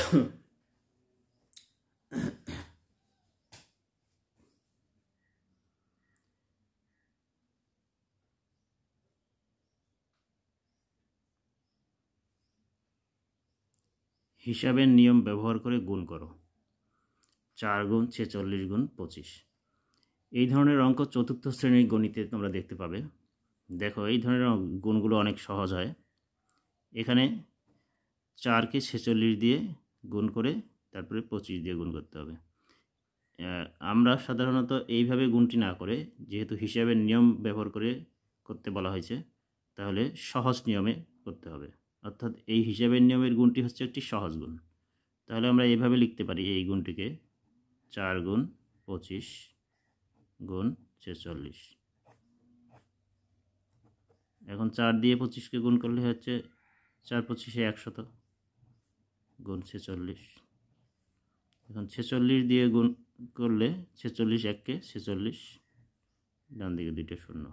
হিসাবের নিয়ম ব্যবহার করে গুণ করো। 4 গুণ 46 গুণ 25। এই ধরনের অঙ্ক চতুর্থ শ্রেণীর গণিতে তোমরা দেখতে পাবে। দেখো, এই ধরনের গুণগুলো অনেক সহজ হয়। এখানে 4কে 46 দিয়ে গুণ করে তারপরে 25 দিয়ে গুণ করতে হবে। আমরা সাধারণত এইভাবে গুণটি না করে, যেহেতু হিসাবের নিয়ম ব্যবহার করে করতে বলা হয়েছে, তাহলে সহজ নিয়মে করতে হবে। অর্থাৎ এই হিসাবের নিয়মের গুণটি হচ্ছে একটি সহজ গুণ। তাহলে আমরা এইভাবে লিখতে পারি এই গুণটিকে 4 গুণ 25 গুণ 46। এখন 4 দিয়ে 25কে গুণ করলে হচ্ছে 4 25 100 গুণ 46। এখন 46 দিয়ে গুণ করলে 46 1 কে 46, ডান দিকে 2টা শূন্য।